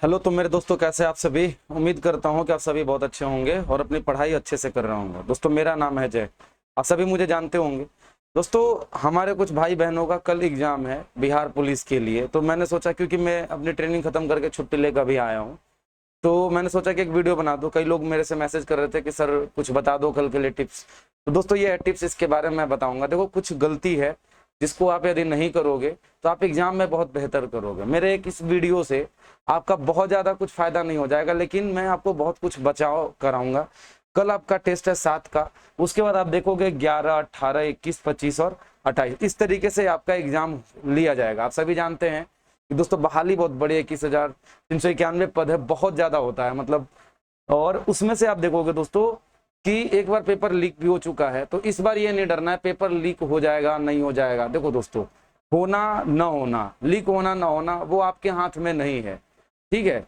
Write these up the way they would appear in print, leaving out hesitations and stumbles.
Hello तो मेरे दोस्तों, कैसे आप सभी। उम्मीद करता हूं कि आप सभी बहुत अच्छे होंगे और अपनी पढ़ाई अच्छे से कर रहे होंगे। दोस्तों, मेरा नाम है जय। आप सभी मुझे जानते होंगे। दोस्तों, हमारे कुछ भाई बहनों का कल एग्जाम है बिहार पुलिस के लिए, तो मैंने सोचा क्योंकि मैं अपनी ट्रेनिंग खत्म करके छुट्टी लेकर अभी आया हूँ, तो मैंने सोचा कि एक वीडियो बना दो। कई लोग मेरे से मैसेज कर रहे थे कि सर कुछ बता दो कल के लिए टिप्स। तो दोस्तों, ये है टिप्स, इसके बारे में मैं बताऊंगा। देखो, कुछ गलती है जिसको आप यदि नहीं करोगे तो आप एग्जाम में बहुत बेहतर करोगे। मेरे एक इस वीडियो से आपका बहुत ज़्यादा कुछ फायदा नहीं हो जाएगा, लेकिन मैं आपको बहुत कुछ बचाव कराऊंगा। कल आपका टेस्ट है 7 का, उसके बाद आप देखोगे 11, 18, 21, 25 और 28, इस तरीके से आपका एग्जाम लिया जाएगा। आप सभी जानते हैं कि दोस्तों बहाली बहुत बड़ी है, 21,391 पद है, बहुत ज़्यादा होता है मतलब। और उसमें से आप देखोगे दोस्तों कि एक बार पेपर लीक भी हो चुका है, तो इस बार ये नहीं डरना है पेपर लीक हो जाएगा नहीं हो जाएगा। देखो दोस्तों, होना न होना, लीक होना न होना, वो आपके हाथ में नहीं है, ठीक है।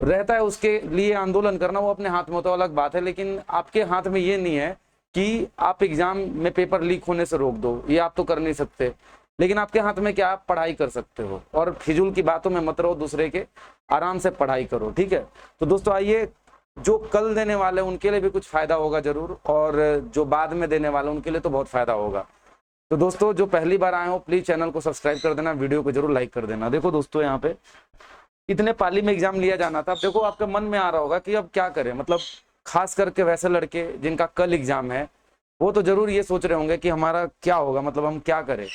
रहता है उसके लिए आंदोलन करना, वो अपने हाथ में तो अलग बात है, लेकिन आपके हाथ में ये नहीं है कि आप एग्जाम में पेपर लीक होने से रोक दो, ये आप तो कर नहीं सकते। लेकिन आपके हाथ में क्या, आप पढ़ाई कर सकते हो, और फिजूल की बातों में मत रहो दूसरे के, आराम से पढ़ाई करो, ठीक है। तो दोस्तों आइए, जो कल देने वाले उनके लिए भी कुछ फायदा होगा जरूर, और जो बाद में देने वाले उनके लिए तो बहुत फायदा होगा। तो दोस्तों, जो पहली बार आए हो प्लीज चैनल को सब्सक्राइब कर देना, वीडियो को जरूर लाइक कर देना। देखो दोस्तों, यहाँ पे इतने पाली में एग्जाम लिया जाना था। अब देखो, आपके मन में आ रहा होगा कि अब क्या करें, मतलब खास करके वैसे लड़के जिनका कल एग्जाम है, वो तो जरूर ये सोच रहे होंगे कि हमारा क्या होगा, मतलब हम क्या करें।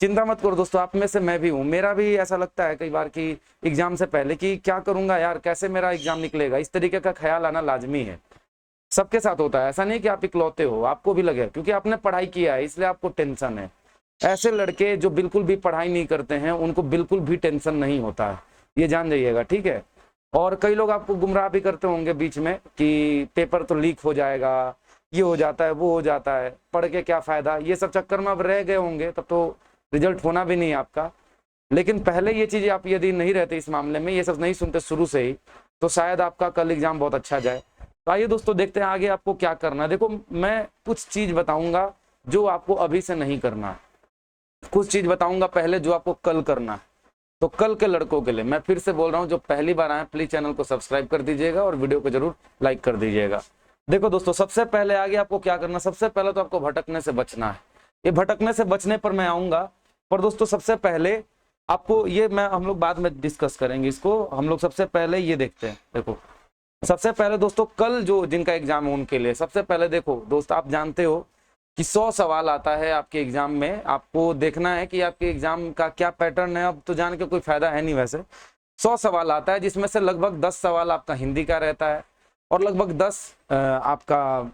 चिंता मत करो दोस्तों, आप में से मैं भी हूँ। मेरा भी ऐसा लगता है कई बार कि एग्जाम से पहले कि क्या करूंगा यार, कैसे मेरा एग्जाम निकलेगा, इस तरीके का ख्याल आना लाजमी है। सबके साथ होता है, ऐसा नहीं कि आप इकलौते हो, आपको भी लगे, क्योंकि आपने पढ़ाई किया है इसलिए आपको टेंशन है। ऐसे लड़के जो बिल्कुल भी पढ़ाई नहीं करते हैं, उनको बिल्कुल भी टेंशन नहीं होता है, ये जान जाइएगा, ठीक है। और कई लोग आपको गुमराह भी करते होंगे बीच में कि पेपर तो लीक हो जाएगा, ये हो जाता है, वो हो जाता है, पढ़ के क्या फायदा, ये सब चक्कर में अब रह गए होंगे, तब तो रिजल्ट होना भी नहीं है आपका। लेकिन पहले ये चीजें आप यदि नहीं रहते इस मामले में, ये सब नहीं सुनते शुरू से ही, तो शायद आपका कल एग्जाम बहुत अच्छा जाए। तो आइए दोस्तों, देखते हैं आगे आपको क्या करना है। देखो, मैं कुछ चीज बताऊंगा जो आपको अभी से नहीं करना है, कुछ चीज बताऊंगा पहले जो आपको कल करना है। तो कल के लड़कों के लिए मैं फिर से बोल रहा हूं, जो पहली बार आए प्लीज चैनल को सब्सक्राइब कर दीजिएगा और वीडियो को जरूर लाइक कर दीजिएगा। देखो दोस्तों, सबसे पहले आगे आपको क्या करना, सबसे पहले तो आपको भटकने से बचना है। ये भटकने से बचने पर मैं आऊंगा, पर दोस्तों सबसे पहले आपको ये, मैं हम लोग बाद में डिस्कस करेंगे इसको, हम लोग सबसे पहले ये देखते हैं। देखो, सबसे पहले दोस्तों, कल जो जिनका एग्जाम है उनके लिए सबसे पहले देखो दोस्त, आप जानते हो कि 100 सवाल आता है आपके एग्जाम में। आपको देखना है कि आपके एग्जाम का क्या पैटर्न है। अब तो जान के कोई फायदा है नहीं, वैसे 100 सवाल आता है, जिसमें से लगभग 10 सवाल आपका हिंदी का रहता है, और लगभग 10 आपका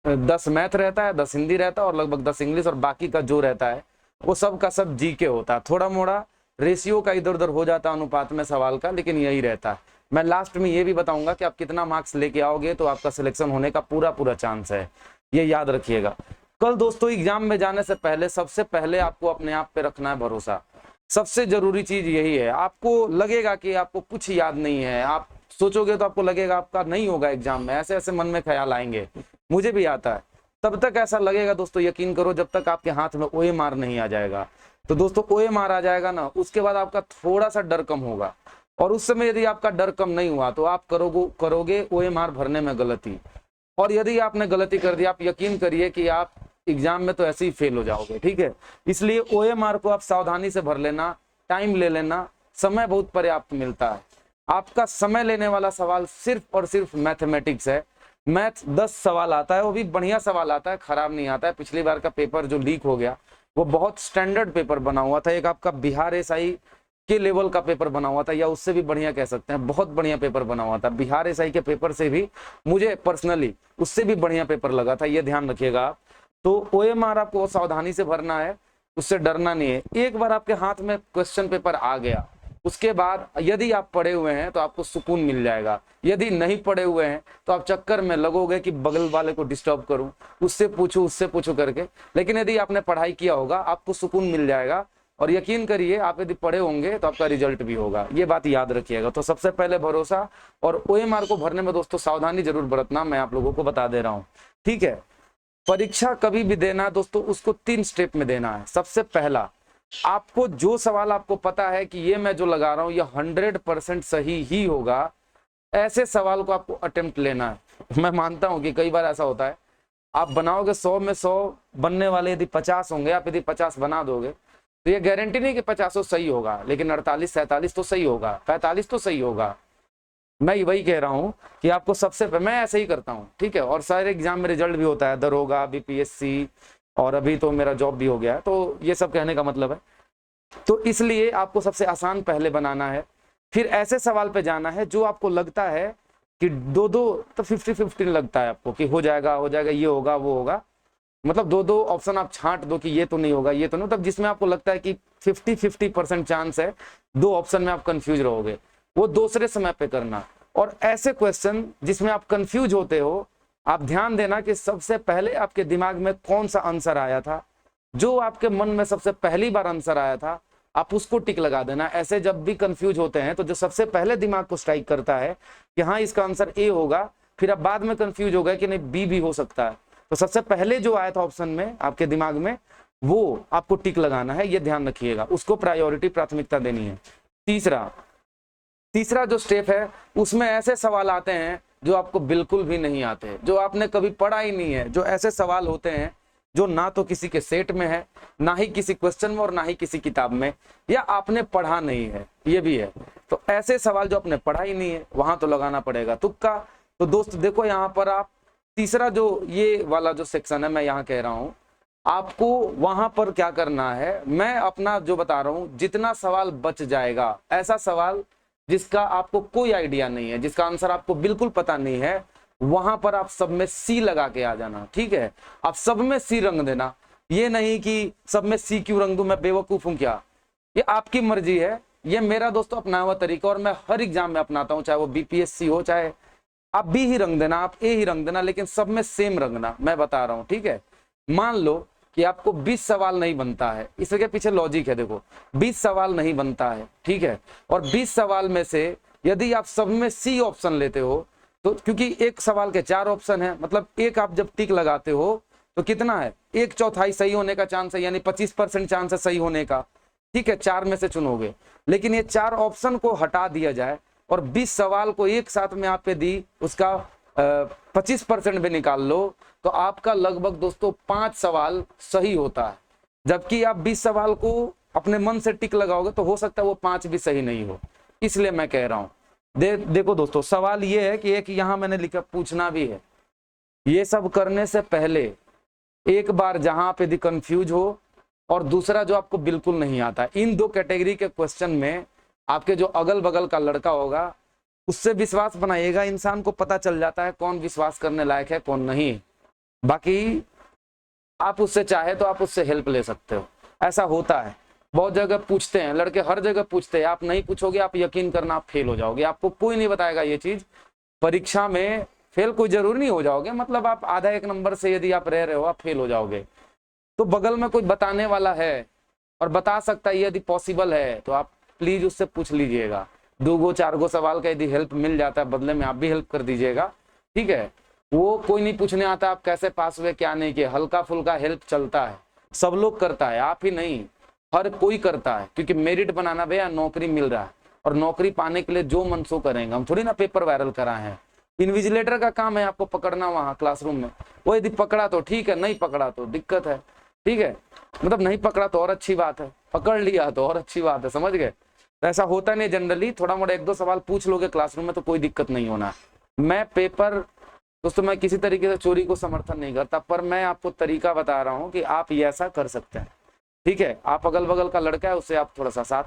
10 मैथ रहता है, 10 हिंदी रहता है, और लगभग 10 इंग्लिश, और बाकी का जो रहता है वो सब का सब जी के होता है। थोड़ा मोड़ा रेशियो का इधर उधर हो जाता है अनुपात में सवाल का, लेकिन यही रहता है। मैं लास्ट में ये भी बताऊंगा कि आप कितना मार्क्स लेके आओगे तो आपका सिलेक्शन होने का पूरा पूरा चांस है, ये याद रखिएगा। कल दोस्तों एग्जाम में जाने से पहले सबसे पहले आपको अपने आप पे रखना है भरोसा। सबसे जरूरी चीज यही है। आपको लगेगा कि आपको कुछ याद नहीं है, आप सोचोगे तो आपको लगेगा आपका नहीं होगा एग्जाम में, ऐसे ऐसे मन में ख्याल आएंगे, मुझे भी आता है। तब तक ऐसा लगेगा दोस्तों, यकीन करो, जब तक आपके हाथ में OMR नहीं आ जाएगा। तो दोस्तों OMR आ जाएगा ना, उसके बाद आपका थोड़ा सा डर कम होगा, और उस समय यदि आपका डर कम नहीं हुआ तो आप करोगे OMR भरने में गलती। और यदि आपने गलती कर दी, आप यकीन करिए कि आप एग्जाम में तो ऐसे ही फेल हो जाओगे, ठीक है। इसलिए OMR को आप सावधानी से भर लेना, टाइम ले लेना, समय बहुत पर्याप्त मिलता है। आपका समय लेने वाला सवाल सिर्फ और सिर्फ मैथमेटिक्स है। मैथ 10 सवाल आता है, वो भी बढ़िया सवाल आता है, खराब नहीं आता है। पिछली बार का पेपर जो लीक हो गया वो बहुत स्टैंडर्ड पेपर बना हुआ था, एक आपका बिहार एसआई के लेवल का पेपर बना हुआ था, या उससे भी बढ़िया कह सकते हैं, बहुत बढ़िया पेपर बना हुआ था। बिहार एसआई के पेपर से भी मुझे पर्सनली उससे भी बढ़िया पेपर लगा था, ये ध्यान रखिएगा आप। तो OMR आपको सावधानी से भरना है, उससे डरना नहीं है। एक बार आपके हाथ में क्वेश्चन पेपर आ गया, उसके बाद यदि आप पढ़े हुए हैं तो आपको सुकून मिल जाएगा। यदि नहीं पढ़े हुए हैं तो आप चक्कर में लगोगे कि बगल वाले को डिस्टर्ब करूं, उससे पूछूं करके। लेकिन यदि आपने पढ़ाई किया होगा आपको सुकून मिल जाएगा, और यकीन करिए आप यदि पढ़े होंगे तो आपका रिजल्ट भी होगा, ये बात याद रखिएगा। तो सबसे पहले भरोसा, और OMR को भरने में दोस्तों सावधानी जरूर बरतना, मैं आप लोगों को बता दे रहा हूँ, ठीक है। परीक्षा कभी भी देना दोस्तों, उसको 3 स्टेप में देना है। सबसे पहला, आपको जो सवाल आपको पता है कि ये मैं जो लगा रहा हूं ये 100% सही ही होगा, ऐसे सवाल को आपको अटेम्प्ट लेना है। मैं मानता हूं कि कई बार ऐसा होता है, आप बनाओगे 100 में 100 बनने वाले यदि 50 होंगे, आप यदि 50 बना दोगे तो ये गारंटी नहीं कि 50 सही होगा, लेकिन 48 47 तो सही होगा, 45 तो सही होगा। मैं वही कह रहा हूं कि आपको सबसे मैं ऐसे ही करता हूं, ठीक है। और सारे एग्जाम में रिजल्ट भी होता है, दरोगा, बीपीएससी, और अभी तो मेरा जॉब भी हो गया, तो ये सब कहने का मतलब है। तो इसलिए आपको सबसे आसान पहले बनाना है, फिर ऐसे सवाल पे जाना है जो आपको लगता है कि दो तो 50-50 लगता है आपको कि हो जाएगा, ये होगा, वो होगा, मतलब दो ऑप्शन आप छांट दो कि ये तो नहीं होगा, ये तो नहीं, मतलब जिसमें आपको लगता है कि 50-50% चांस है, दो ऑप्शन में आप कंफ्यूज रहोगे, वो दूसरे समय पे करना। और ऐसे क्वेश्चन जिसमें आप कंफ्यूज होते हो, आप ध्यान देना कि सबसे पहले आपके दिमाग में कौन सा आंसर आया था, जो आपके मन में सबसे पहली बार आंसर आया था, आप उसको टिक लगा देना। ऐसे जब भी कंफ्यूज होते हैं तो जो सबसे पहले दिमाग को स्ट्राइक करता है कि हाँ इसका आंसर ए होगा, फिर आप बाद में कंफ्यूज हो गए कि नहीं बी भी हो सकता है, तो सबसे पहले जो आया था ऑप्शन में आपके दिमाग में, वो आपको टिक लगाना है, ये ध्यान रखिएगा, उसको प्रायोरिटी, प्राथमिकता देनी है। तीसरा जो स्टेप है, उसमें ऐसे सवाल आते हैं जो आपको बिल्कुल भी नहीं आते, जो आपने कभी पढ़ा ही नहीं है, जो ऐसे सवाल होते हैं जो ना तो किसी के सेट में है, ना ही किसी क्वेश्चन में, और ना ही किसी किताब में, या आपने पढ़ा नहीं है, ये भी है। तो ऐसे सवाल जो आपने पढ़ा ही नहीं है, वहां तो लगाना पड़ेगा तुक्का। तो दोस्त देखो यहाँ पर आप तीसरा जो ये वाला जो सेक्शन है, मैं यहाँ कह रहा हूँ आपको वहां पर क्या करना है, मैं अपना जो बता रहा हूँ, जितना सवाल बच जाएगा, ऐसा सवाल जिसका आपको कोई आइडिया नहीं है, जिसका आंसर आपको बिल्कुल पता नहीं है, वहां पर आप सब में सी लगा के आ जाना, ठीक है। आप सब में सी रंग देना, ये नहीं कि सब में सी क्यों रंग दूं, मैं बेवकूफ हूं क्या, ये आपकी मर्जी है। ये मेरा दोस्तों अपनाया हुआ तरीका, और मैं हर एग्जाम में अपनाता हूं, चाहे वो बीपीएससी हो, चाहे आप बी ही रंग देना, आप ए ही रंग देना, लेकिन सब में सेम रंगना, मैं बता रहा हूं, ठीक है। मान लो कि आपको 20 सवाल नहीं बनता है, इसके पीछे लॉजिक है, देखो 20 सवाल नहीं बनता है, ठीक है, और 20 सवाल में से यदि आप सब में सी ऑप्शन लेते हो, तो क्योंकि एक सवाल के 4 ऑप्शन है, मतलब एक आप जब टिक लगाते हो तो कितना है, 1/4 सही होने का चांस है, यानी 25% चांस है सही होने का, ठीक है, 4 में से चुनोगे। लेकिन ये 4 ऑप्शन को हटा दिया जाए और 20 सवाल को एक साथ में आप पे दी, उसका 25% भी निकाल लो, तो आपका लगभग दोस्तों 5 सवाल सही होता है। जबकि आप 20 सवाल को अपने मन से टिक लगाओगे तो हो सकता है वो 5 भी सही नहीं हो। इसलिए मैं कह रहा हूं, देखो दोस्तों, सवाल ये है कि एक यहां मैंने लिखा, पूछना भी है, ये सब करने से पहले एक बार जहां पे भी कंफ्यूज हो, और दूसरा जो आपको बिल्कुल नहीं आता, इन दो कैटेगरी के क्वेश्चन में आपके जो अगल बगल का लड़का होगा उससे विश्वास बनाइएगा। इंसान को पता चल जाता है कौन विश्वास करने लायक है, कौन नहीं। बाकी आप उससे चाहे तो आप उससे हेल्प ले सकते हो, ऐसा होता है, बहुत जगह पूछते हैं लड़के, हर जगह पूछते हैं, आप नहीं पूछोगे, आप यकीन करना आप फेल हो जाओगे, आपको कोई नहीं बताएगा ये चीज। परीक्षा में फेल कोई जरूर नहीं हो जाओगे, मतलब आप आधा एक नंबर से यदि आप रह रहे हो आप फेल हो जाओगे, तो बगल में कोई बताने वाला है और बता सकता है, यदि पॉसिबल है तो आप प्लीज उससे पूछ लीजिएगा। 2-4 सवाल का यदि हेल्प मिल जाता है, बदले में आप भी हेल्प कर दीजिएगा, ठीक है। वो कोई नहीं पूछने आता आप कैसे पास हुए, क्या नहीं किया, हल्का फुल्का हेल्प चलता है, सब लोग करता है, आप ही नहीं, हर कोई करता है, क्योंकि मेरिट बनाना भैया नौकरी मिल रहा है, और नौकरी पाने के लिए जो मन सो करेंगे, हम थोड़ी ना पेपर वायरल कराए हैं। इन्विजिलेटर का काम है आपको पकड़ना वहां क्लासरूम में, वो यदि पकड़ा तो ठीक है, नहीं पकड़ा तो दिक्कत है, ठीक है, मतलब नहीं पकड़ा तो और अच्छी बात है, पकड़ लिया तो और अच्छी बात है, समझ गए। तो ऐसा होता नहीं, जनरली थोड़ा मोड़ा 1-2 सवाल पूछ लोगे क्लासरूम में तो कोई दिक्कत नहीं होना। मैं पेपर दोस्तों, मैं किसी तरीके से चोरी को समर्थन नहीं करता, पर मैं आपको तरीका बता रहा हूँ कि आप ये ऐसा कर सकते हैं, ठीक है। आप अगल बगल का लड़का है, उससे आप थोड़ा सा साथ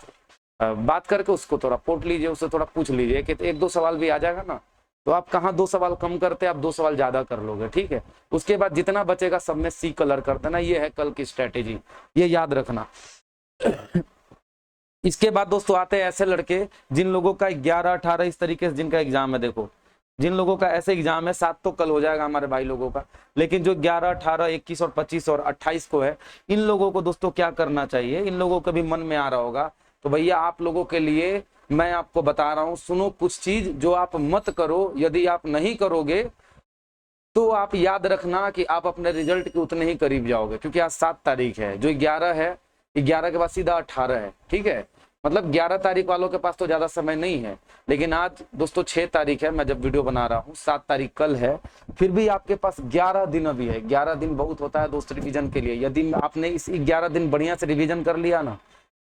बात करके उसको थोड़ा पोट लीजिए, उससे थोड़ा पूछ लीजिए कि 1-2 सवाल भी आ जाएगा ना, तो आप कहाँ 2 सवाल कम करते, आप 2 सवाल ज्यादा कर लोगे, ठीक है। उसके बाद जितना बचेगा सब में सी कलर कर देना, ये है कल की स्ट्रेटेजी, ये याद रखना। इसके बाद दोस्तों आते हैं ऐसे लड़के जिन लोगों का 11-18 इस तरीके से जिनका एग्जाम है, देखो जिन लोगों का ऐसे एग्जाम है, 7 तो कल हो जाएगा हमारे भाई लोगों का, लेकिन जो 11, 18, 21 और 25 और 28 को है, इन लोगों को दोस्तों क्या करना चाहिए, इन लोगों को भी मन में आ रहा होगा, तो भैया आप लोगों के लिए मैं आपको बता रहा हूं, सुनो कुछ चीज जो आप मत करो, यदि आप नहीं करोगे तो आप याद रखना कि आप अपने रिजल्ट के उतने ही करीब जाओगे, क्योंकि आज 7 तारीख है, जो 11 है 11 के बाद सीधा 18 है, ठीक है। मतलब 11 तारीख वालों के पास तो ज्यादा समय नहीं है, लेकिन आज दोस्तों 6 तारीख है, मैं जब वीडियो बना रहा हूँ, 7 तारीख कल है, फिर भी आपके पास 11 दिन अभी है। 11 दिन बहुत होता है दोस्त रिवीजन के लिए। यदि आपने इस 11 दिन बढ़िया से रिवीजन कर लिया ना,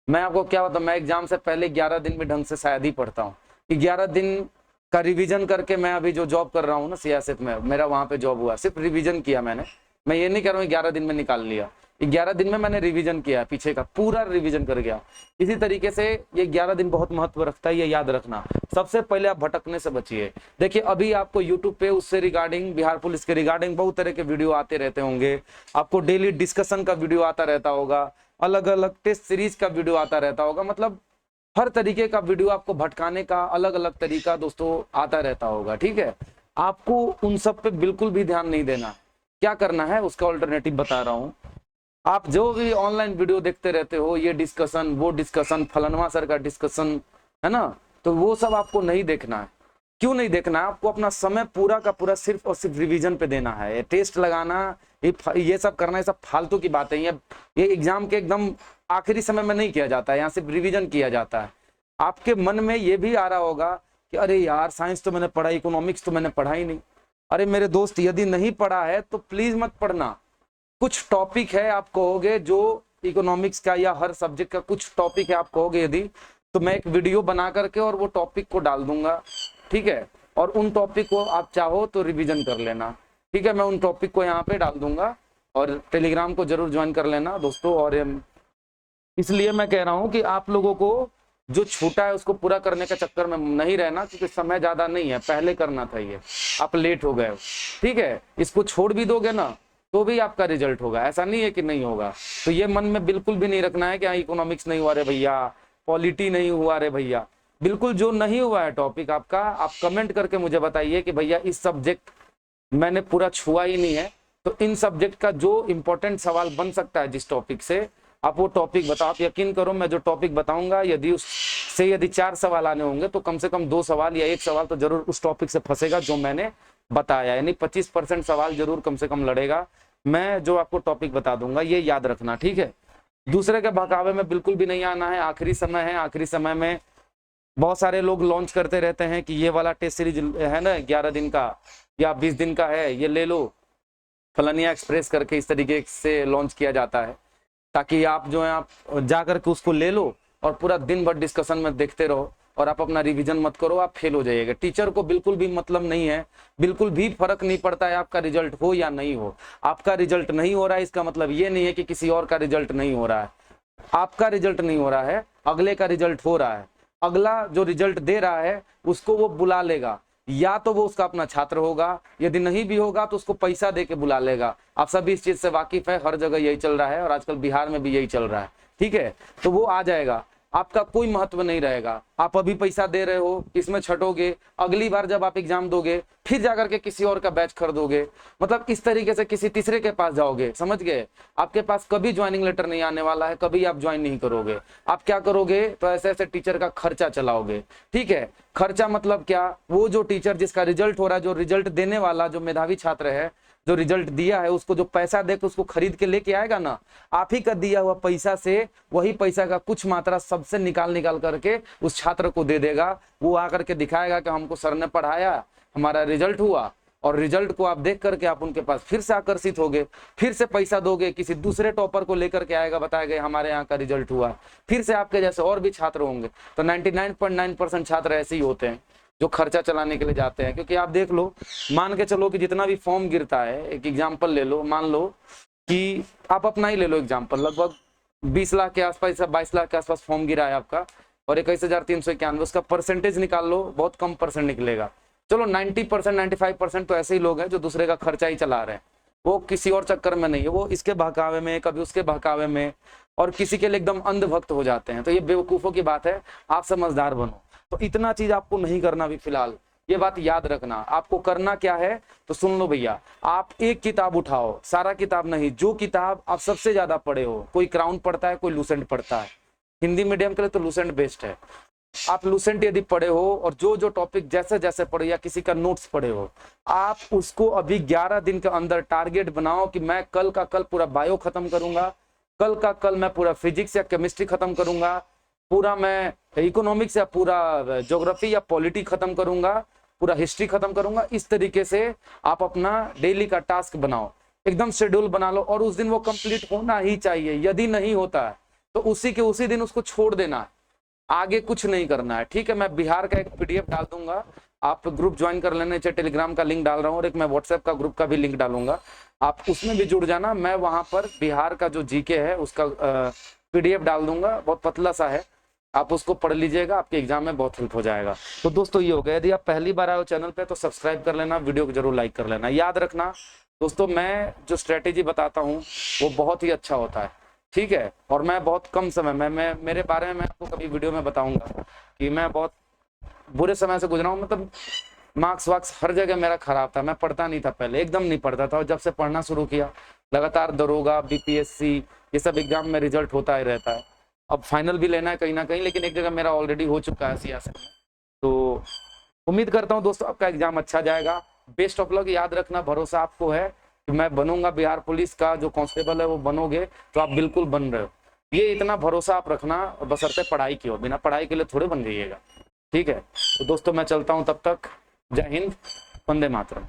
मैं आपको क्या बताऊं, मैं एग्जाम से पहले 11 दिन में ढंग से शायद ही पढ़ता हूँ। 11 दिन का रिवीजन करके मैं अभी जो जॉब कर रहा हूँ ना सियासत में, मेरा वहां पे जॉब हुआ, सिर्फ रिवीजन किया मैंने। मैं ये नहीं कह रहा हूँ 11 दिन में निकाल लिया, 11 दिन में मैंने रिवीजन किया, पीछे का पूरा रिवीजन कर गया। इसी तरीके से ये 11 दिन बहुत महत्व रखता है, ये याद रखना। सबसे पहले आप भटकने से बचिए। देखिए अभी आपको यूट्यूब पे उससे रिगार्डिंग, बिहार पुलिस के रिगार्डिंग बहुत तरह के वीडियो आते रहते होंगे, आपको डेली डिस्कशन का वीडियो आता रहता होगा, अलग अलग टेस्ट सीरीज का वीडियो आता रहता होगा, मतलब हर तरीके का वीडियो आपको भटकाने का अलग अलग तरीका दोस्तों आता रहता होगा, ठीक है। आपको उन सब पे बिल्कुल भी ध्यान नहीं देना। क्या करना है उसका ऑल्टरनेटिव बता रहा हूँ। आप जो भी ऑनलाइन वीडियो देखते रहते हो, ये डिस्कशन वो डिस्कशन, फलनवा सर का डिस्कशन है ना, तो वो सब आपको नहीं देखना है। क्यों नहीं देखना है? आपको अपना समय पूरा का पूरा सिर्फ और सिर्फ रिवीजन पे देना है। टेस्ट लगाना, ये सब करना, ये सब फालतू की बातें। ये एग्जाम के एकदम आखिरी समय में नहीं किया जाता है, यहाँ सिर्फ रिवीजन किया जाता है। आपके मन में ये भी आ रहा होगा कि अरे यार साइंस तो मैंने पढ़ा, इकोनॉमिक्स तो मैंने पढ़ा ही नहीं। अरे मेरे दोस्त, यदि नहीं पढ़ा है तो प्लीज मत पढ़ना। कुछ टॉपिक है आप कहोगे जो इकोनॉमिक्स का या हर सब्जेक्ट का कुछ टॉपिक है आप कहोगे यदि, तो मैं एक वीडियो बना करके और वो टॉपिक को डाल दूंगा, ठीक है। और उन टॉपिक को आप चाहो तो रिवीजन कर लेना, ठीक है। मैं उन टॉपिक को यहाँ पे डाल दूंगा और टेलीग्राम को जरूर ज्वाइन कर लेना दोस्तों। और इसलिए मैं कह रहा हूँ कि आप लोगों को जो छूटा है उसको पूरा करने के चक्कर में नहीं रहना, क्योंकि समय ज्यादा नहीं है, पहले करना था ये, आप लेट हो गए, ठीक है। इसको छोड़ भी दोगे ना तो भी आपका रिजल्ट होगा, ऐसा नहीं है कि नहीं होगा। तो ये मन में बिल्कुल भी नहीं रखना है कि हाँ इकोनॉमिक्स नहीं हुआ रे भैया, पॉलिटी नहीं हुआ रे भैया। बिल्कुल जो नहीं हुआ है टॉपिक आपका, आप कमेंट करके मुझे बताइए कि भैया इस सब्जेक्ट मैंने पूरा छुआ ही नहीं है। तो इन सब्जेक्ट का जो इंपॉर्टेंट सवाल बन सकता है जिस टॉपिक से, आप वो टॉपिक बताओ। आप यकीन करो मैं जो टॉपिक बताऊंगा, यदि उससे यदि 4 सवाल आने होंगे तो कम से कम 2 सवाल या 1 सवाल तो जरूर उस टॉपिक से फंसेगा जो मैंने बताया। यानी 25% सवाल जरूर कम से कम लड़ेगा मैं जो आपको टॉपिक बता दूंगा, ये याद रखना, ठीक है। दूसरे के बहकावे में बिल्कुल भी नहीं आना है। आखिरी समय है, आखिरी समय में बहुत सारे लोग लॉन्च करते रहते हैं कि ये वाला टेस्ट सीरीज है ना 11 दिन का या 20 दिन का है, ये ले लो, फलानिया एक्सप्रेस करके इस तरीके से लॉन्च किया जाता है, ताकि आप जो है आप जा करके उसको ले लो और पूरा दिन भर डिस्कशन में देखते रहो और आप अपना रिवीजन मत करो, आप फेल हो जाइएगा। टीचर को बिल्कुल भी मतलब नहीं है, बिल्कुल भी फर्क नहीं पड़ता है आपका रिजल्ट हो या नहीं हो। आपका रिजल्ट नहीं हो रहा है इसका मतलब ये नहीं है कि किसी और का रिजल्ट नहीं हो रहा है। आपका रिजल्ट नहीं हो रहा है, अगले का रिजल्ट हो रहा है। अगला जो रिजल्ट दे रहा है उसको वो बुला लेगा, या तो वो उसका अपना छात्र होगा, यदि नहीं भी होगा तो उसको पैसा दे के बुला लेगा। आप सभी इस चीज से वाकिफ है, हर जगह यही चल रहा है और आजकल बिहार में भी यही चल रहा है, ठीक है। तो वो आ जाएगा, आपका कोई महत्व नहीं रहेगा। आप अभी पैसा दे रहे हो, इसमें छटोगे, अगली बार जब आप एग्जाम दोगे फिर जाकर के किसी और का बैच खरीदोगे, मतलब इस तरीके से किसी तीसरे के पास जाओगे, समझ गए। आपके पास कभी ज्वाइनिंग लेटर नहीं आने वाला है, कभी आप ज्वाइन नहीं करोगे। आप क्या करोगे, तो ऐसे ऐसे टीचर का खर्चा चलाओगे, ठीक है। खर्चा मतलब क्या, वो जो टीचर जिसका रिजल्ट हो रहा है, जो रिजल्ट देने वाला जो मेधावी छात्र है, जो रिजल्ट दिया है, उसको जो पैसा देकर उसको खरीद के लेके आएगा ना, आप ही का दिया हुआ पैसा से वही पैसा का कुछ मात्रा सबसे निकाल करके उस छात्र को दे देगा। वो आकर के दिखाएगा कि हमको सर ने पढ़ाया, हमारा रिजल्ट हुआ, और रिजल्ट को आप देख करके आप उनके पास फिर से आकर्षित होगे, फिर से पैसा दोगे, किसी दूसरे टॉपर को लेकर के आएगा, बताएगा हमारे यहाँ का रिजल्ट हुआ, फिर से आपके जैसे और भी छात्र होंगे। तो 99.9% छात्र ऐसे ही होते हैं जो खर्चा चलाने के लिए जाते हैं। क्योंकि आप देख लो, मान के चलो कि जितना भी फॉर्म गिरता है, एक एग्जाम्पल ले लो, मान लो कि आप अपना ही ले लो एग्जाम्पल, लगभग 20 लाख के आसपास, 22 लाख के आसपास फॉर्म गिरा है आपका, और 21,391, उसका परसेंटेज निकाल लो, बहुत कम परसेंट निकलेगा। चलो 90%, 95% तो ऐसे ही लोग हैं जो दूसरे का खर्चा ही चला रहे हैं, वो किसी और चक्कर में नहीं है, वो इसके बहकावे में, कभी उसके बहकावे में, और किसी के लिए एकदम अंधभक्त हो जाते हैं। तो ये बेवकूफों की बात है, आप समझदार बनो। तो इतना चीज आपको नहीं करना भी फिलहाल, ये बात याद रखना। आपको करना क्या है तो सुन लो भैया, आप एक किताब उठाओ, सारा किताब नहीं, जो किताब आप सबसे ज्यादा पढ़े हो। कोई क्राउन पढ़ता है, कोई लूसेंट पढ़ता है, हिंदी मीडियम के लिए तो लूसेंट बेस्ट है। आप लूसेंट यदि पढ़े हो और जो जो टॉपिक जैसे जैसे पढ़े या किसी का नोट्स पढ़े हो, आप उसको अभी 11 दिन के अंदर टारगेट बनाओ कि मैं कल का कल पूरा बायो खत्म करूंगा, कल का कल मैं पूरा फिजिक्स या केमिस्ट्री खत्म करूंगा, पूरा मैं इकोनॉमिक्स या पूरा ज्योग्राफी या पॉलिटी खत्म करूंगा, पूरा हिस्ट्री खत्म करूंगा। इस तरीके से आप अपना डेली का टास्क बनाओ, एकदम शेड्यूल बना लो, और उस दिन वो कंप्लीट होना ही चाहिए। यदि नहीं होता है तो उसी के उसी दिन उसको छोड़ देना है, आगे कुछ नहीं करना है, ठीक है। मैं बिहार का एक पीडीएफ डाल दूंगा, आप ग्रुप ज्वाइन कर लेना, चाहे टेलीग्राम का लिंक डाल रहा हूँ, और एक मैं व्हाट्सएप का ग्रुप का भी लिंक डालूंगा, आप उसमें भी जुड़ जाना। मैं वहां पर बिहार का जो जीके है उसका पीडीएफ डाल दूंगा, बहुत पतला सा है, आप उसको पढ़ लीजिएगा, आपके एग्जाम में बहुत हेल्प हो जाएगा। तो दोस्तों ये हो गया। यदि आप पहली बार आए हो चैनल पे तो सब्सक्राइब कर लेना, वीडियो को जरूर लाइक कर लेना। याद रखना दोस्तों, मैं जो स्ट्रेटेजी बताता हूँ वो बहुत ही अच्छा होता है, ठीक है। और मैं बहुत कम समय में, मैं मेरे बारे में मैं आपको कभी वीडियो में बताऊंगा कि मैं बहुत बुरे समय से गुजरा हूँ। मतलब मार्क्स वार्क्स हर जगह मेरा खराब था, मैं पढ़ता नहीं था पहले, एकदम नहीं पढ़ता था, और जब से पढ़ना शुरू किया लगातार दरोगा, बीपीएससी, ये सब एग्जाम में रिजल्ट होता ही रहता है। अब फाइनल भी लेना है कहीं ना कहीं, लेकिन एक जगह मेरा ऑलरेडी हो चुका है सियासत में। तो उम्मीद करता हूँ दोस्तों आपका एग्जाम अच्छा जाएगा। Best of luck. याद रखना, भरोसा आपको है कि मैं बनूंगा बिहार पुलिस का जो कांस्टेबल है वो बनोगे, तो आप बिल्कुल बन रहे हो, ये इतना भरोसा आप रखना, बशर्ते पढ़ाई की हो, बिना पढ़ाई के लिए थोड़े बन जाइएगा, ठीक है। तो दोस्तों मैं चलता हूँ, तब तक जय हिंद, वंदे मातरम।